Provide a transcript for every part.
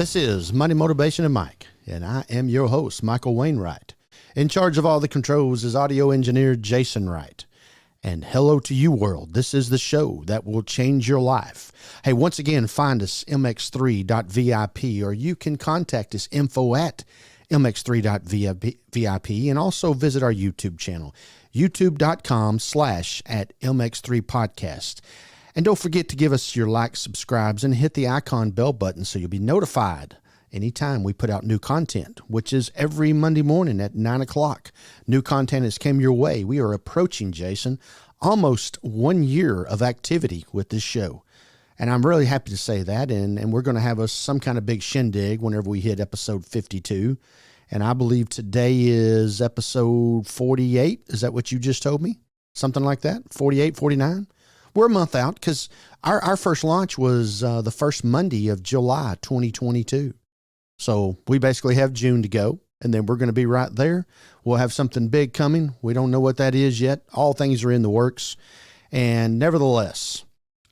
This is Money Motivation and Mike, and I am your host, Michael Wainwright. In charge of all the controls is audio engineer Jason Wright. And hello to you, world. This is the show that will change your life. Hey, once again, find us mx3.vip, or you can contact us info@mx3.vip, and also visit our YouTube channel, youtube.com/mx3podcast. And don't forget to give us your likes, subscribes, and hit the icon bell button so you'll be notified anytime we put out new content, which is every Monday morning at 9 o'clock. New content has come your way. We are approaching, Jason, almost 1 year of activity with this show. And I'm really happy to say that. And we're going to have some kind of big shindig whenever we hit episode 52. And I believe today is episode 48. Is that what you just told me? Something like that? 48, 49? We're a month out because our first launch was the first Monday of July 2022. So we basically have June to go, and then we're going to be right there. We'll have something big coming. We don't know what that is yet. All things are in the works. And nevertheless,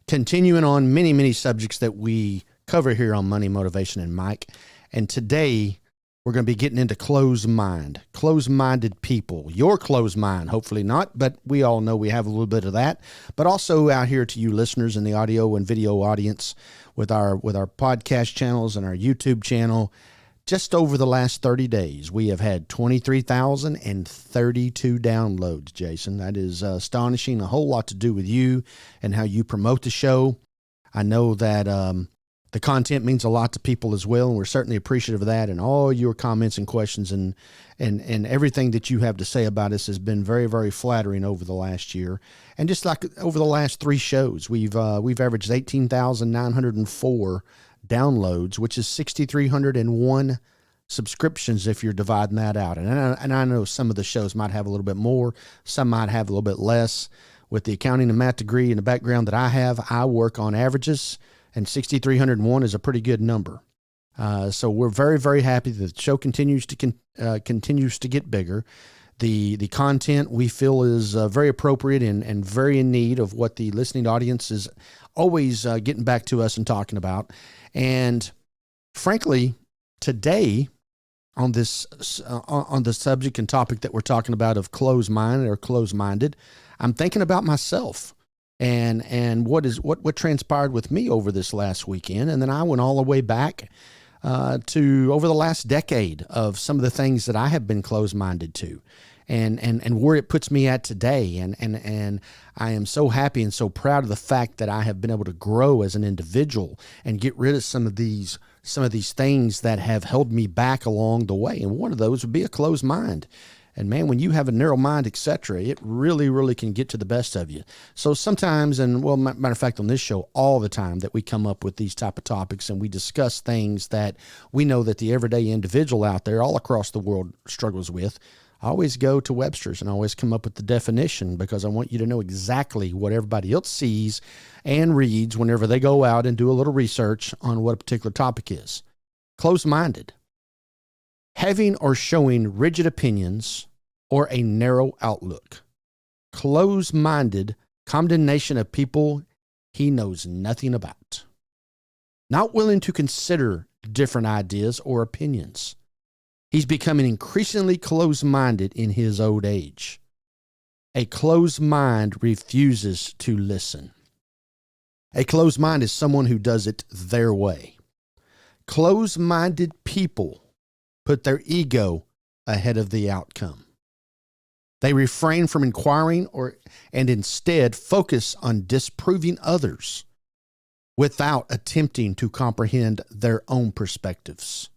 continuing on many, many subjects that we cover here on Money, Motivation, and Mike. And today, we're going to be getting into closed-minded people. Your closed mind, hopefully not, but we all know we have a little bit of that. But also out here to you listeners in the audio and video audience with our podcast channels and our YouTube channel, just over the last 30 days, we have had 23,032 downloads, Jason. That is astonishing. A whole lot to do with you and how you promote the show. I know that the content means a lot to people as well, and we're certainly appreciative of that. And all your comments and questions and everything that you have to say about us has been very, very flattering over the last year. And just like over the last 3 shows, we've averaged 18,904 downloads, which is 6,301 subscriptions if you're dividing that out. And I know some of the shows might have a little bit more, some might have a little bit less. With the accounting and math degree and the background that I have, I work on averages. And 6,301 is a pretty good number. So we're very, very happy that the show continues to get bigger. The content we feel is very appropriate and very in need of what the listening audience is always getting back to us and talking about. And frankly, today on this on the subject and topic that we're talking about of closed-minded or closed-minded, I'm thinking about myself. And what transpired with me over this last weekend. And then I went all the way back to over the last decade of some of the things that I have been closed-minded to and where it puts me at today. And I am so happy and so proud of the fact that I have been able to grow as an individual and get rid of some of these things that have held me back along the way. And one of those would be a closed mind. And man, when you have a narrow mind, etc., it really, really can get to the best of you. So sometimes, and well, matter of fact, on this show, all the time that we come up with these type of topics and we discuss things that we know that the everyday individual out there all across the world struggles with, I always go to Webster's and I always come up with the definition because I want you to know exactly what everybody else sees and reads whenever they go out and do a little research on what a particular topic is. Closed-minded. Having or showing rigid opinions or a narrow outlook. Closed-minded condemnation of people he knows nothing about. Not willing to consider different ideas or opinions. He's becoming increasingly closed-minded in his old age. A closed mind refuses to listen. A closed mind is someone who does it their way. Closed-minded people put their ego ahead of the outcome. They refrain from inquiring and instead focus on disproving others without attempting to comprehend their own perspectives.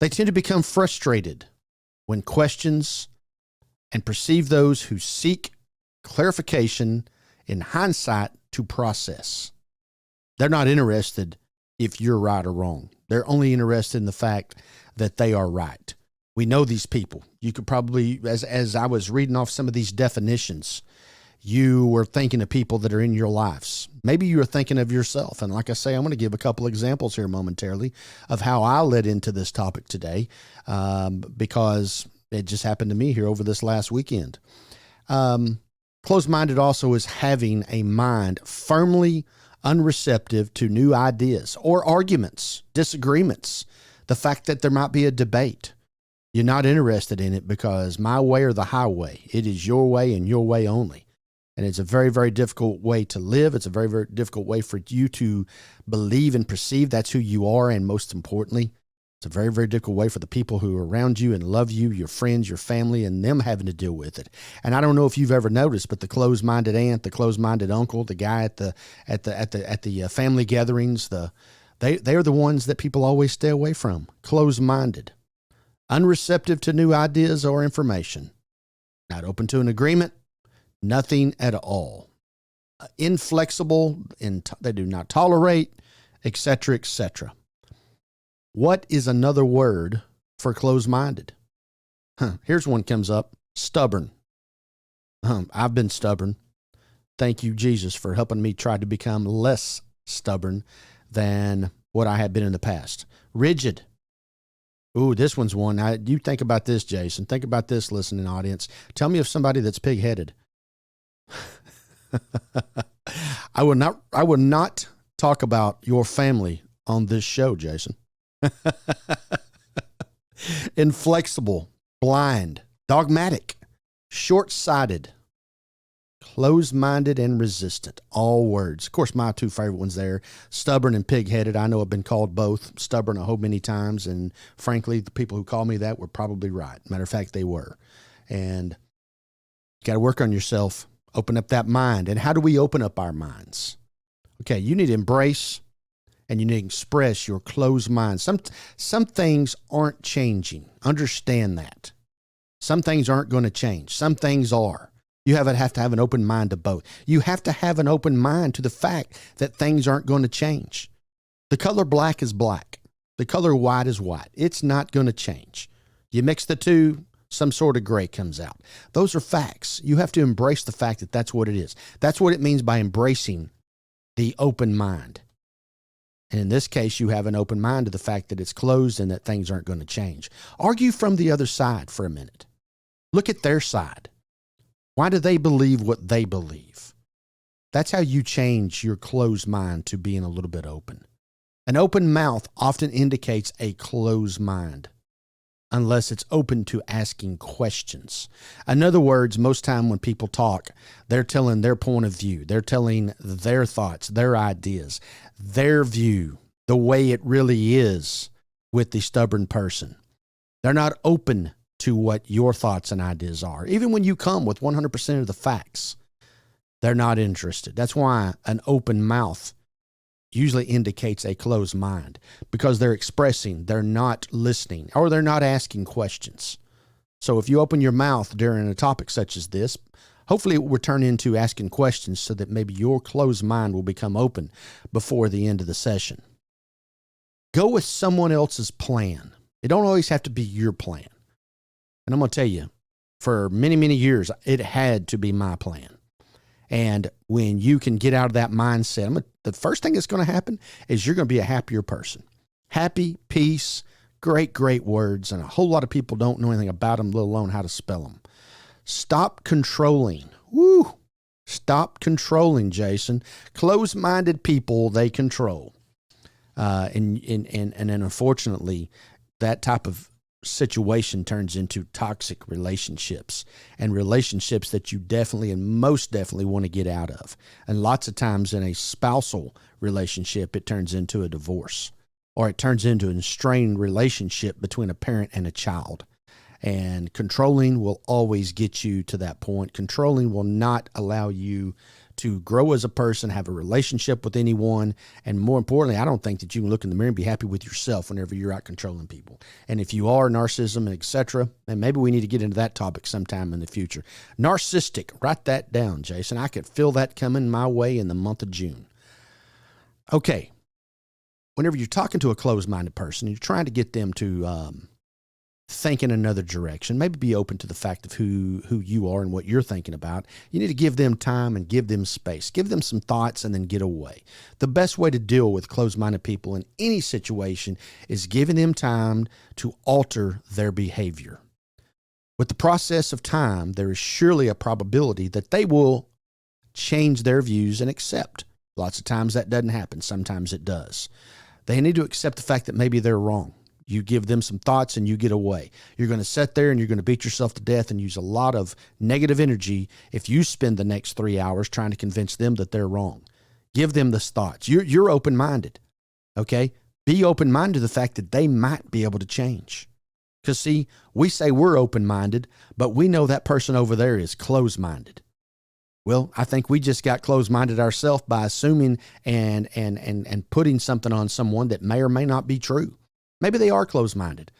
They tend to become frustrated when questions and perceive those who seek clarification in hindsight to process. They're not interested if you're right or wrong. They're only interested in the fact that they are right. We know these people. You could probably, as I was reading off some of these definitions, you were thinking of people that are in your lives. Maybe you were thinking of yourself. And like I say, I'm going to give a couple examples here momentarily of how I led into this topic today because it just happened to me here over this last weekend. Closed-minded also is having a mind firmly unreceptive to new ideas or arguments, disagreements, the fact that there might be a debate. You're not interested in it because my way or the highway. It is your way and your way only. And it's a very, very difficult way to live. It's a very, very difficult way for you to believe and perceive that's who you are. And most importantly, it's a very, very difficult way for the people who are around you and love you, your friends, your family, and them having to deal with it. And I don't know if you've ever noticed, but the closed-minded aunt, the closed-minded uncle, the guy at the family gatherings, they're the ones that people always stay away from. Closed-minded, unreceptive to new ideas or information, not open to an agreement, nothing at all, inflexible, they do not tolerate, etc., etc. What is another word for closed-minded? Here's one comes up, stubborn. I've been stubborn. Thank you, Jesus, for helping me try to become less stubborn than what I had been in the past. Rigid. Ooh, this one's one. You think about this, Jason. Think about this, listening audience. Tell me of somebody that's pig-headed. I would not talk about your family on this show, Jason. Inflexible, blind, dogmatic, short-sighted, closed-minded, and resistant. All words. Of course, my two favorite ones there, stubborn and pig-headed. I know I've been called both stubborn a whole many times, and frankly, the people who call me that were probably right. Matter of fact, they were. And you got to work on yourself. Open up that mind. And how do we open up our minds? Okay, you need to embrace and you need to express your closed mind. Some things aren't changing. Understand that. Some things aren't going to change. Some things are. You have to have an open mind to both. You have to have an open mind to the fact that things aren't going to change. The color black is black. The color white is white. It's not going to change. You mix the two, some sort of gray comes out. Those are facts. You have to embrace the fact that that's what it is. That's what it means by embracing the open mind. And in this case, you have an open mind to the fact that it's closed and that things aren't going to change. Argue from the other side for a minute. Look at their side. Why do they believe what they believe? That's how you change your closed mind to being a little bit open. An open mouth often indicates a closed mind, unless it's open to asking questions. In other words, most time when people talk, they're telling their point of view. They're telling their thoughts, their ideas, their view, the way it really is with the stubborn person. They're not open to what your thoughts and ideas are. Even when you come with 100% of the facts, they're not interested. That's why an open mouth usually indicates a closed mind, because they're expressing, they're not listening, or they're not asking questions. So if you open your mouth during a topic such as this, hopefully it will turn into asking questions so that maybe your closed mind will become open before the end of the session. Go with someone else's plan. It don't always have to be your plan. And I'm going to tell you, for many, many years, it had to be my plan. And when you can get out of that mindset, the first thing that's going to happen is you're going to be a happier person. Happy, peace, great, great words. And a whole lot of people don't know anything about them, let alone how to spell them. Stop controlling. Woo! Stop controlling, Jason. Closed-minded people, they control. And unfortunately, that type of situation turns into toxic relationships, and relationships that you definitely and most definitely want to get out of. And lots of times in a spousal relationship, it turns into a divorce, or it turns into an strained relationship between a parent and a child. And controlling will always get you to that point. Controlling will not allow you to grow as a person, have a relationship with anyone. And more importantly, I don't think that you can look in the mirror and be happy with yourself whenever you're out controlling people. And if you are narcissism and etc., then maybe we need to get into that topic sometime in the future. Narcissistic, write that down, Jason. I could feel that coming my way in the month of June. Okay. Whenever you're talking to a closed-minded person, you're trying to get them to think in another direction, maybe be open to the fact of who you are and what you're thinking about. You need to give them time and give them space. Give them some thoughts and then get away. The best way to deal with closed-minded people in any situation is giving them time to alter their behavior. With the process of time, there is surely a probability that they will change their views and accept Lots of times that doesn't happen. Sometimes it does. They need to accept the fact that maybe they're wrong. You give them some thoughts and you get away. You're going to sit there and you're going to beat yourself to death and use a lot of negative energy if you spend the next 3 hours trying to convince them that they're wrong. Give them those thoughts. You're open-minded, okay? Be open-minded to the fact that they might be able to change. Because, see, we say we're open-minded, but we know that person over there is closed-minded. Well, I think we just got closed-minded ourselves by assuming and putting something on someone that may or may not be true. Maybe they are closed-minded,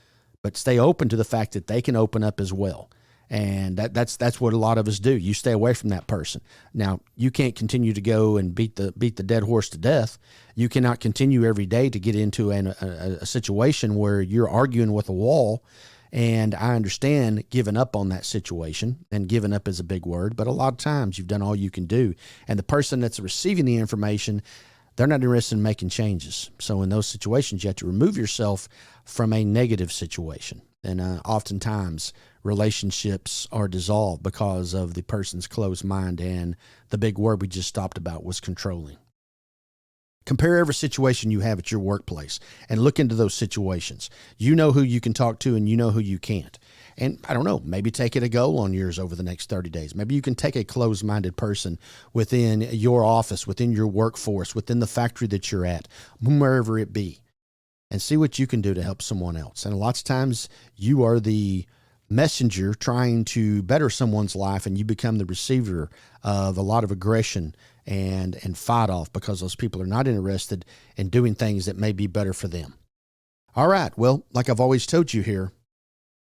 but stay open to the fact that they can open up as well. And that's what a lot of us do. You stay away from that person. Now, you can't continue to go and beat the dead horse to death. You cannot continue every day to get into a situation where you're arguing with a wall. And I understand giving up on that situation, and giving up is a big word, but a lot of times you've done all you can do. And the person that's receiving the information, they're not interested in making changes. So in those situations, you have to remove yourself from a negative situation. And oftentimes, relationships are dissolved because of the person's closed mind, and the big word we just talked about was controlling. Compare every situation you have at your workplace and look into those situations. You know who you can talk to and you know who you can't. And I don't know, maybe take it a go on yours over the next 30 days. Maybe you can take a closed-minded person within your office, within your workforce, within the factory that you're at, wherever it be, and see what you can do to help someone else. And lots of times you are the messenger trying to better someone's life, and you become the receiver of a lot of aggression and fight off because those people are not interested in doing things that may be better for them. All right. Well, like I've always told you here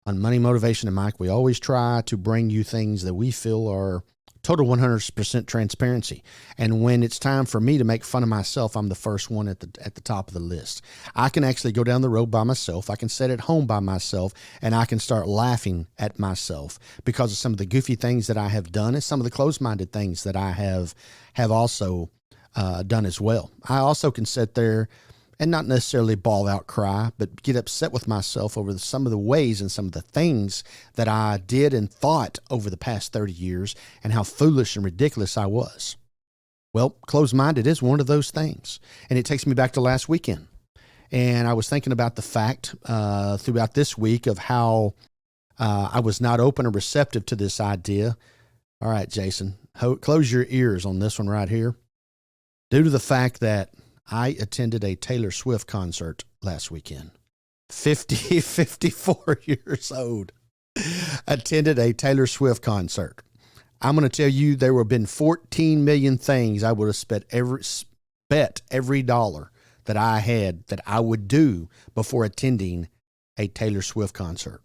on Money, Motivation, and Mike, we always try to bring you things that we feel are total 100% transparency. And when it's time for me to make fun of myself, I'm the first one at the top of the list. I can actually go down the road by myself. I can sit at home by myself, and I can start laughing at myself because of some of the goofy things that I have done and some of the closed-minded things that I have also done as well. I also can sit there and not necessarily bawl out cry, but get upset with myself over some of the ways and some of the things that I did and thought over the past 30 years and how foolish and ridiculous I was. Well, closed-minded is one of those things. And it takes me back to last weekend. And I was thinking about the fact throughout this week of how I was not open or receptive to this idea. All right, Jason, close your ears on this one right here. Due to the fact that I attended a Taylor Swift concert last weekend. 54 years old. Attended a Taylor Swift concert. I'm going to tell you there would have been 14 million things I would have bet every dollar that I had that I would do before attending a Taylor Swift concert.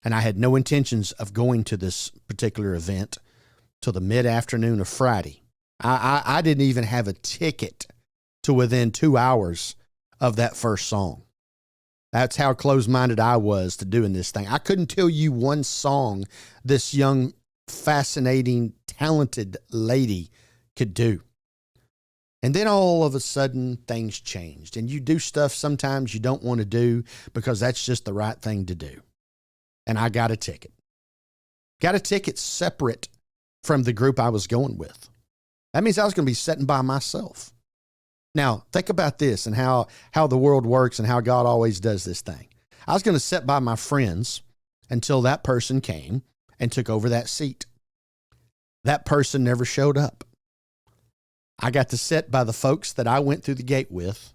And I had no intentions of going to this particular event till the mid-afternoon of Friday. I didn't even have a ticket to within 2 hours of that first song. That's how close-minded I was to doing this thing. I couldn't tell you one song this young, fascinating, talented lady could do. And then all of a sudden, things changed. And you do stuff sometimes you don't want to do because that's just the right thing to do. And I got a ticket. Got a ticket separate from the group I was going with. That means I was going to be sitting by myself. Now, think about this and how the world works and how God always does this thing. I was going to sit by my friends until that person came and took over that seat. That person never showed up. I got to sit by the folks that I went through the gate with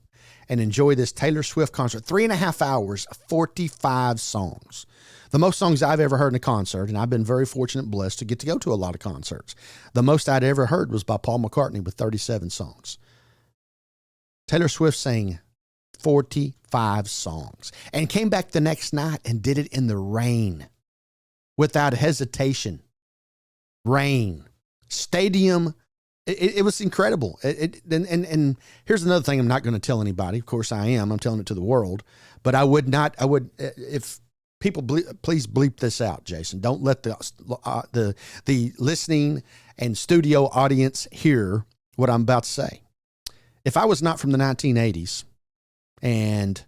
and enjoy this Taylor Swift concert. 3.5 hours, 45 songs. The most songs I've ever heard in a concert, and I've been very fortunate and blessed to get to go to a lot of concerts. The most I'd ever heard was by Paul McCartney with 37 songs. Taylor Swift sang 45 songs and came back the next night and did it in the rain without hesitation. Rain. Stadium. It was incredible. And here's another thing I'm not going to tell anybody. Of course I am. I'm telling it to the world. But if people, please bleep this out, Jason. Don't let the listening and studio audience hear what I'm about to say. If I was not from the 1980s and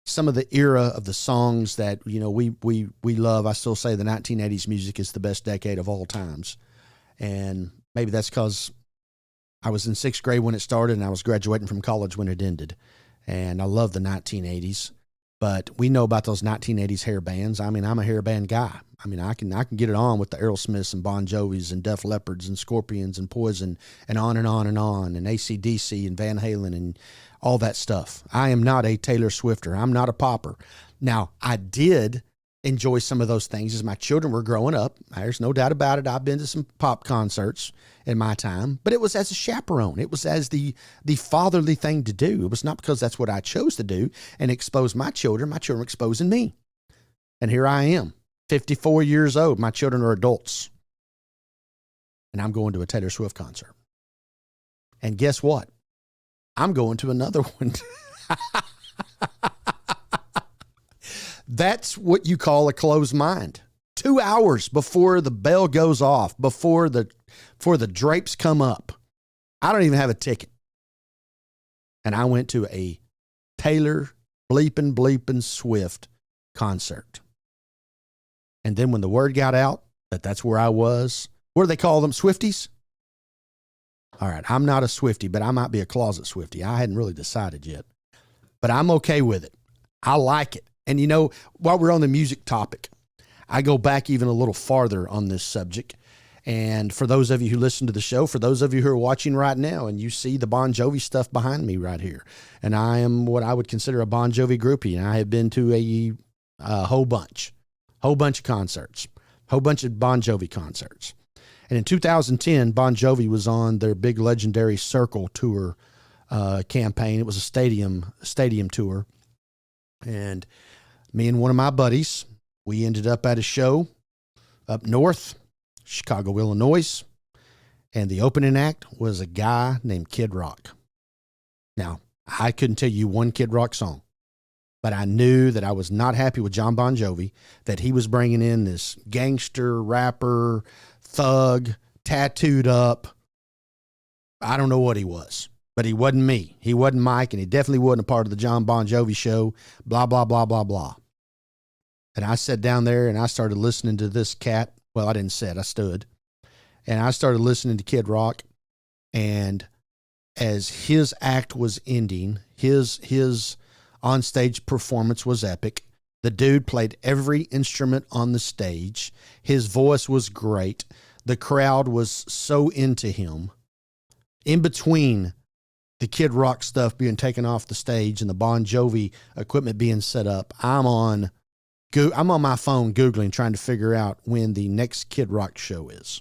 some of the era of the songs that, we love, I still say the 1980s music is the best decade of all times. And maybe that's because I was in sixth grade when it started, and I was graduating from college when it ended. And I love the 1980s. But we know about those 1980s hair bands. I mean, I'm a hair band guy. I mean, I can get it on with the Aerosmiths and Bon Jovis and Def Leppards and Scorpions and Poison and on and on and on, and AC/DC and Van Halen and all that stuff. I am not a Taylor Swifter. I'm not a popper. Now, I did enjoy some of those things as my children were growing up. There's no doubt about it. I've been to some pop concerts in my time, but it was as a chaperone. It was as the fatherly thing to do. It was not because that's what I chose to do and expose my children. My children exposing me. And here I am, 54 years old. My children are adults. And I'm going to a Taylor Swift concert. And guess what? I'm going to another one. That's what you call a closed mind. 2 hours before the bell goes off, before the drapes come up. I don't even have a ticket. And I went to a Taylor bleeping Swift concert. And then when the word got out that that's where I was, what do they call them? Swifties? All right, I'm not a Swiftie, but I might be a closet Swiftie. I hadn't really decided yet. But I'm okay with it. I like it. And you know, while we're on the music topic, I go back even a little farther on this subject. And for those of you who listen to the show, for those of you who are watching right now, and you see the Bon Jovi stuff behind me right here, and I am what I would consider a Bon Jovi groupie, and I have been to a whole bunch of concerts, whole bunch of Bon Jovi concerts. And in 2010, Bon Jovi was on their big legendary Circle tour campaign. It was a stadium tour. And me and one of my buddies, we ended up at a show up north, Chicago, Illinois. And the opening act was a guy named Kid Rock. Now, I couldn't tell you one Kid Rock song, but I knew that I was not happy with John Bon Jovi, that he was bringing in this gangster, rapper, thug, tattooed up. I don't know what he was, but he wasn't me. He wasn't Mike, and he definitely wasn't a part of the John Bon Jovi show, blah, blah, blah, blah, blah. And I sat down there and I started listening to this cat. Well, I didn't sit, I stood. And I started listening to Kid Rock. And as his act was ending, his onstage performance was epic. The dude played every instrument on the stage. His voice was great. The crowd was so into him. In between the Kid Rock stuff being taken off the stage and the Bon Jovi equipment being set up, I'm on my phone Googling, trying to figure out when the next Kid Rock show is.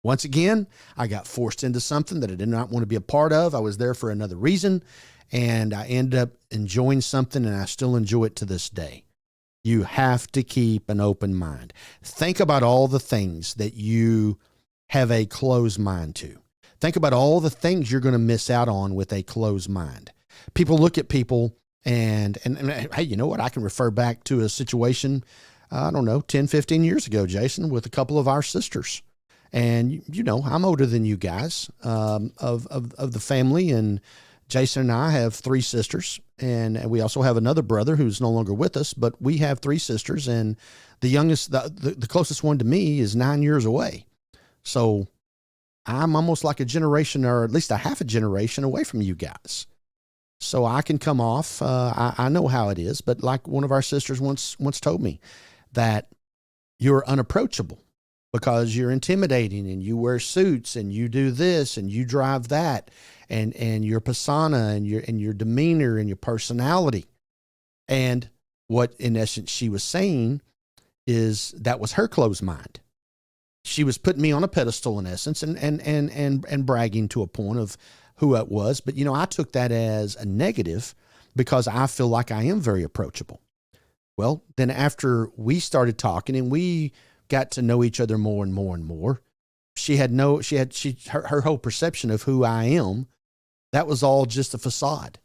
Once again, I got forced into something that I did not want to be a part of. I was there for another reason, and I ended up enjoying something, and I still enjoy it to this day. You have to keep an open mind. Think about all the things that you have a closed mind to. Think about all the things you're going to miss out on with a closed mind. People look at people and hey, you know what? I can refer back to a situation, I don't know, 10, 15 years ago, Jason, with a couple of our sisters. And, you know, I'm older than you guys of the family, and Jason and I have 3 sisters, and we also have another brother who's no longer with us, but we have 3 sisters, and the youngest, the closest one to me is 9 years away. So I'm almost like a generation, or at least a half a generation away from you guys. So I can come off, I know how it is, but like one of our sisters once told me, that you're unapproachable because you're intimidating, and you wear suits, and you do this, and you drive that, and your persona, and your demeanor, and your personality. And what in essence she was saying is that was her closed mind. She was putting me on a pedestal in essence, and bragging to a point of who it was. But, you know, I took that as a negative because I feel like I am very approachable. Well, then after we started talking and we got to know each other more and more and more, her whole perception of who I am, that was all just a facade.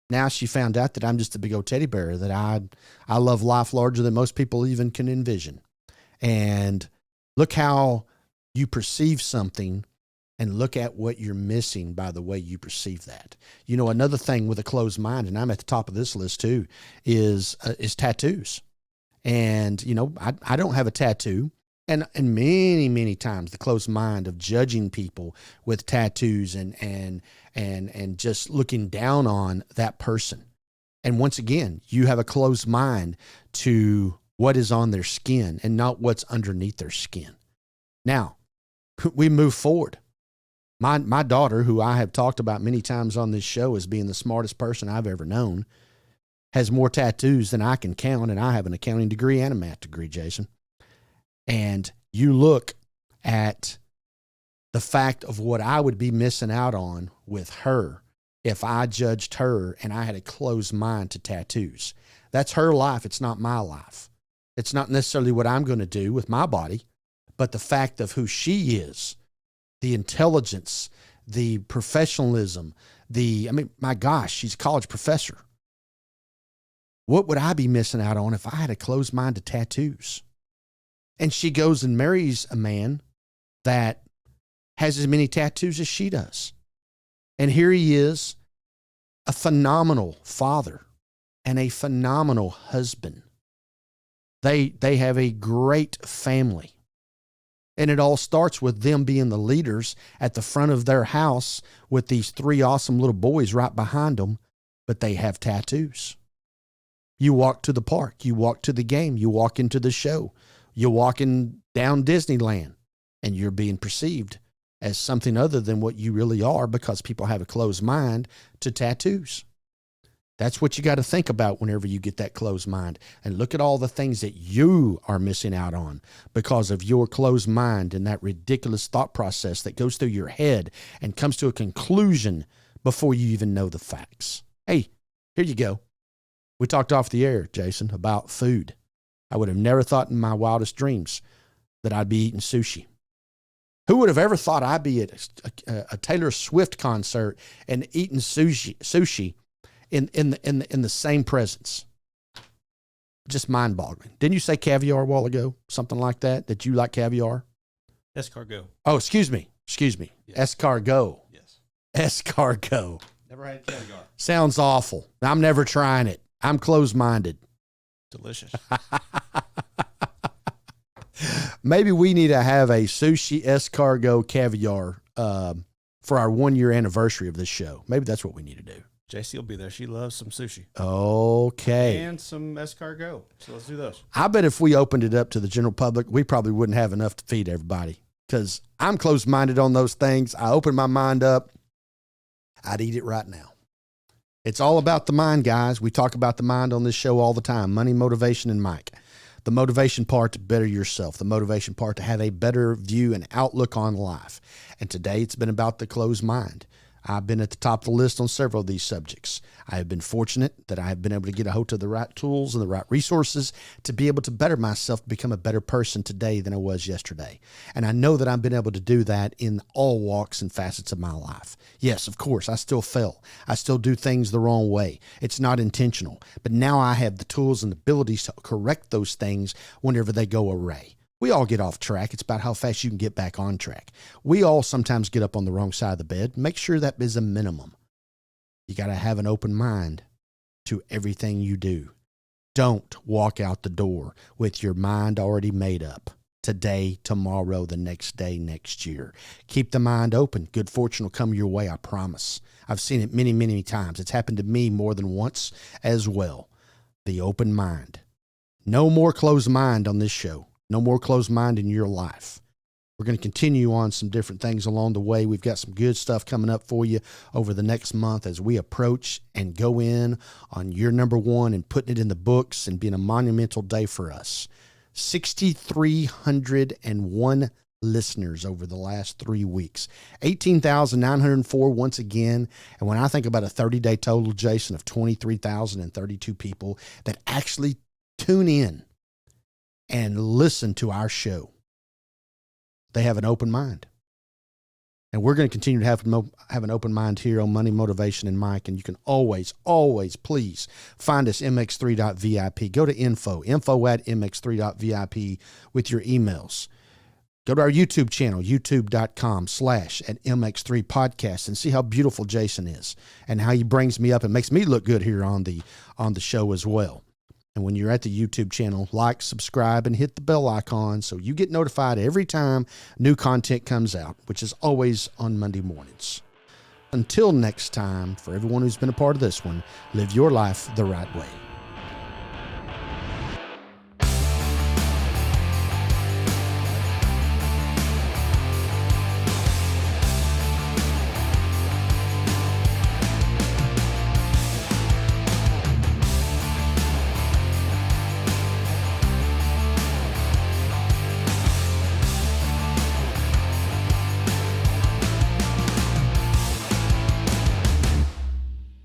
Now she found out that I'm just a big old teddy bear, that I love life larger than most people even can envision. And look how you perceive something, and look at what you're missing by the way you perceive that. You know, another thing with a closed mind, and I'm at the top of this list too, is tattoos. And, you know, I don't have a tattoo, And many, many times the closed mind of judging people with tattoos and just looking down on that person. And once again, you have a closed mind to what is on their skin and not what's underneath their skin. Now, we move forward. My daughter, who I have talked about many times on this show as being the smartest person I've ever known, has more tattoos than I can count, and I have an accounting degree and a math degree, Jason. And you look at the fact of what I would be missing out on with her if I judged her and I had a closed mind to tattoos. That's her life. It's not my life. It's not necessarily what I'm going to do with my body, but the fact of who she is, the intelligence, the professionalism, my gosh, she's a college professor. What would I be missing out on if I had a closed mind to tattoos? And she goes and marries a man that has as many tattoos as she does. And here he is, a phenomenal father and a phenomenal husband. They have a great family. And it all starts with them being the leaders at the front of their house with these 3 awesome little boys right behind them, but they have tattoos. You walk to the park, you walk to the game, you walk into the show, you're walking down Disneyland, and you're being perceived as something other than what you really are because people have a closed mind to tattoos. That's what you got to think about whenever you get that closed mind, and look at all the things that you are missing out on because of your closed mind and that ridiculous thought process that goes through your head and comes to a conclusion before you even know the facts. Hey, here you go. We talked off the air, Jason, about food. I would have never thought in my wildest dreams that I'd be eating sushi. Who would have ever thought I'd be at a Taylor Swift concert and eating sushi in the same presence? Just mind-boggling. Didn't you say caviar a while ago? Something like that? That you like caviar? Escargot. Oh, excuse me. Yes. Escargot. Yes. Escargot. Never had caviar. Sounds awful. I'm never trying it. I'm closed-minded. Delicious. Maybe we need to have a sushi escargot caviar for our 1-year anniversary of this show. Maybe that's what we need to do. JC will be there. She loves some sushi. Okay. And some escargot. So let's do those. I bet if we opened it up to the general public, we probably wouldn't have enough to feed everybody because I'm closed-minded on those things. I open my mind up. I'd eat it right now. It's all about the mind, guys. We talk about the mind on this show all the time. Money, motivation, and Mike. The motivation part to better yourself. The motivation part to have a better view and outlook on life. And today it's been about the closed mind. I've been at the top of the list on several of these subjects. I have been fortunate that I have been able to get a hold of the right tools and the right resources to be able to better myself, to become a better person today than I was yesterday. And I know that I've been able to do that in all walks and facets of my life. Yes, of course, I still fail. I still do things the wrong way. It's not intentional. But now I have the tools and abilities to correct those things whenever they go awry. We all get off track. It's about how fast you can get back on track. We all sometimes get up on the wrong side of the bed. Make sure that is a minimum. You got to have an open mind to everything you do. Don't walk out the door with your mind already made up. Today, tomorrow, the next day, next year. Keep the mind open. Good fortune will come your way, I promise. I've seen it many, many times. It's happened to me more than once as well. The open mind. No more closed mind on this show. No more closed mind in your life. We're going to continue on some different things along the way. We've got some good stuff coming up for you over the next month as we approach and go in on year number 1 and putting it in the books and being a monumental day for us. 6,301 listeners over the last 3 weeks. 18,904 once again. And when I think about a 30-day total, Jason, of 23,032 people that actually tune in and listen to our show, they have an open mind. And we're going to continue to have an open mind here on Money, Motivation, and Mike. And you can always, please find us mx3.vip. Go to info at mx3.vip with your emails. Go to our YouTube channel, youtube.com/@mx3podcast, and see how beautiful Jason is and how he brings me up and makes me look good here on the show as well. And when you're at the YouTube channel, like, subscribe, and hit the bell icon so you get notified every time new content comes out, which is always on Monday mornings. Until next time, for everyone who's been a part of this one, live your life the right way.